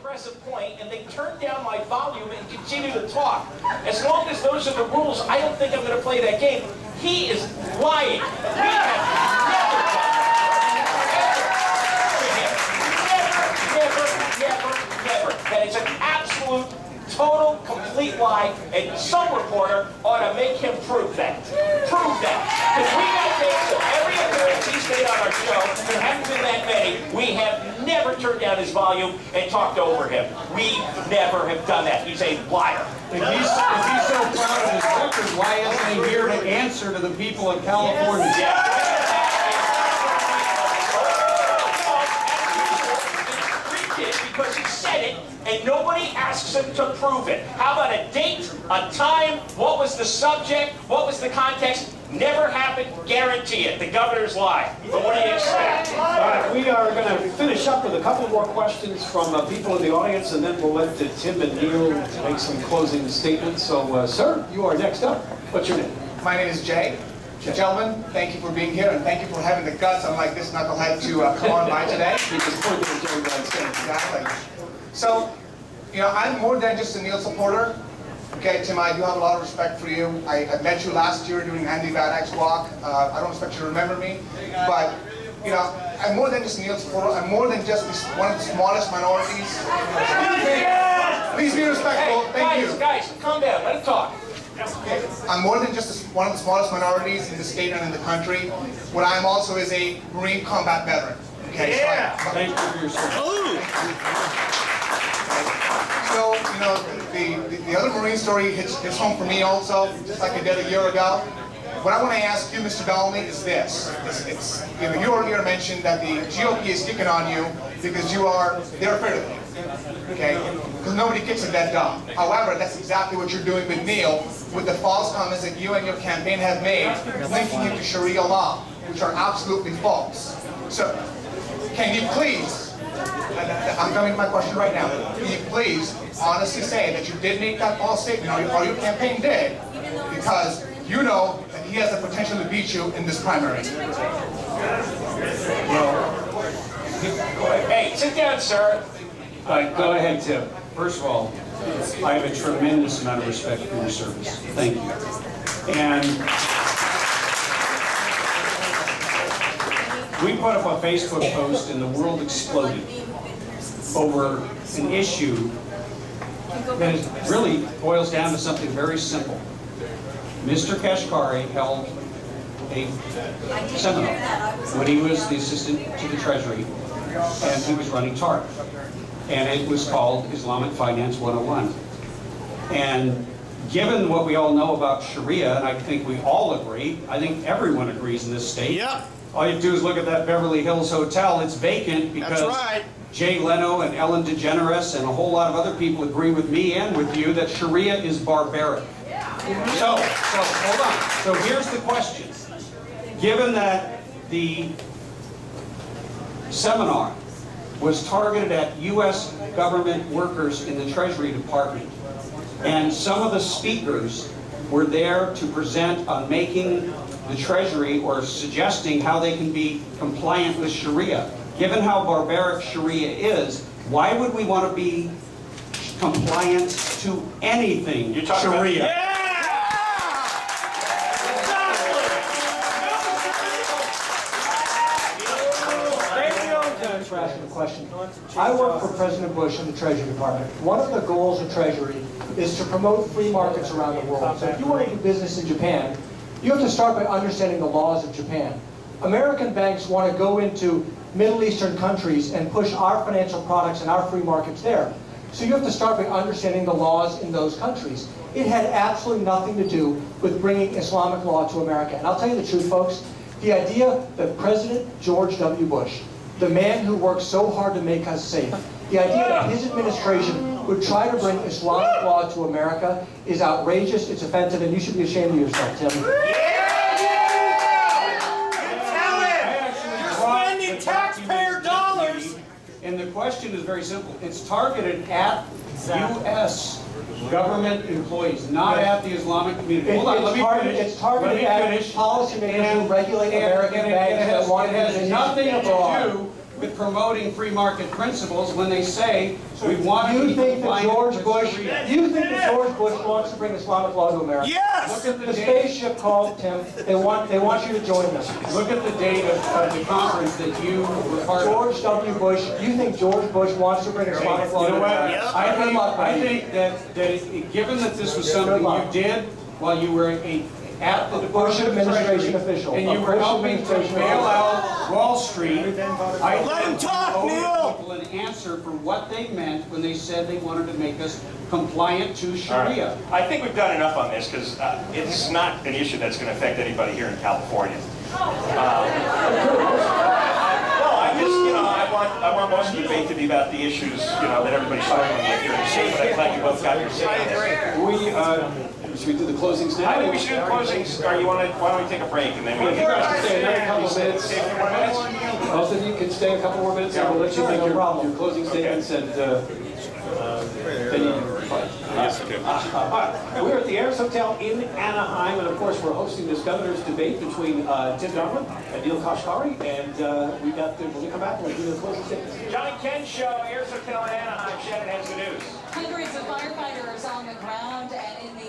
press a point and they turn down my volume and continue to talk. As long as those are the rules, I don't think I'm going to play that game. He is lying. We have never done that. Never. That is an absolute, total, complete lie, and some reporter ought to make him prove that. Prove that. Because we have made so every appearance he's made on our show, there haven't been that many, we have never turned down his volume and talked over him. We never have done that. He's a liar. If he's so proud of his record, why isn't he here to answer to the people of California? Because he said it, and nobody asks him to prove it. How about a date, a time, what was the subject, what was the context? Never happened, guarantee it. The governor's lie. But what do you expect? We are going to finish up with a couple more questions from people in the audience, and then we'll let Tim and Neel make some closing statements. So, sir, you are next up. What's your name? My name is Jay. Gentlemen, thank you for being here, and thank you for having the guts, unlike this knucklehead, to come on by today. Exactly. So, I'm more than just a Neel supporter. Okay, Tim, I do have a lot of respect for you. I met you last year during Andy Van Eyck's walk. I don't expect you to remember me, but I'm more than just a Neel supporter. I'm more than just one of the smallest minorities. Please be respectful. Thank you. Guys, calm down. Let him talk. I'm more than just one of the smallest minorities in the state and in the country. What I am also is a Marine combat veteran. Okay, yeah. Thank you for your service. So, the other Marine story hits home for me also, just like it did a year ago. What I want to ask you, Mr. Donnelly, is this. You earlier mentioned that the GOP is kicking on you because they're afraid of you. Okay? Because nobody kicks a dead dog. However, that's exactly what you're doing with Neel, with the false comments that you and your campaign have made, linking him to Sharia law, which are absolutely false. So, can you please, I'm coming to my question right now, can you please honestly say that you did make that false statement, or your campaign did, because you know that he has the potential to beat you in this primary? Hey, sit down, sir. Go ahead, Tim. First of all, I have a tremendous amount of respect for your service. Thank you. And we put up a Facebook post and the world exploded over an issue that really boils down to something very simple. Mr. Kashkari held a seminar when he was the assistant to the Treasury and he was running TARP. And it was called Islamic Finance 101. And given what we all know about Sharia, and I think we all agree, I think everyone agrees in this state. Yep. All you have to do is look at that Beverly Hills hotel. It's vacant because Jay Leno and Ellen DeGeneres and a whole lot of other people agree with me and with you that Sharia is barbaric. So hold on. So here's the question. Given that the seminar was targeted at U.S. government workers in the Treasury Department, and some of the speakers were there to present on making the Treasury or suggesting how they can be compliant with Sharia. Given how barbaric Sharia is, why would we want to be compliant to anything Sharia? For asking the question. I work for President Bush in the Treasury Department. One of the goals of Treasury is to promote free markets around the world. So if you want to do business in Japan, you have to start by understanding the laws of Japan. American banks want to go into Middle Eastern countries and push our financial products and our free markets there. So you have to start by understanding the laws in those countries. It had absolutely nothing to do with bringing Islamic law to America. And I'll tell you the truth, folks, the idea that President George W. Bush, the man who worked so hard to make us safe, the idea that his administration would try to bring Islamic law to America is outrageous, it's offensive, and you should be ashamed of yourself, Tim. You're spending taxpayer dollars. And the question is very simple. It's targeted at U.S. government employees, not at the Islamic community. Hold on, let me finish. It's targeted at policymakers who regulate American banks that want it has nothing to do with promoting free market principles when they say we want to You be think that compliant George with Bush, Sharia? you think that George Bush wants to bring Islamic law to America? Yes! Look at The the date. spaceship called, Tim, they want you to join them. Look at the date of the conference that you were part of. George W. Bush, you think George Bush wants to bring Islamic law You to know what? America? I think that given that this was something you did while you were at the Bush Department of administration Treasury, official. and you were Bush helping to administration bail official. out Wall Street, I Let him talk, owe Neel! people an answer for what they meant when they said they wanted to make us compliant to Sharia. I think we've done enough on this because it's not an issue that's going to affect anybody here in California. Well, I just, I want most of the debate to be about the issues, that everybody's struggling with here in the state, but I'm glad you both got your say on this. Should we do the closings now? I think we should do the closings, or why don't we take a break and then we You guys can stay another couple of minutes. Stay a few more minutes? Most of you can stay a couple more minutes, and we'll let you make your closing statements, and then you can fight. We're at the Ayers Hotel in Anaheim, and of course we're hosting this governor's debate between Tim Donnelly and Neel Kashkari, and when we come back, we'll do the closing statements. John and Ken Show, Ayers Hotel in Anaheim. Shannon has the news. Hundreds of firefighters on the ground and in the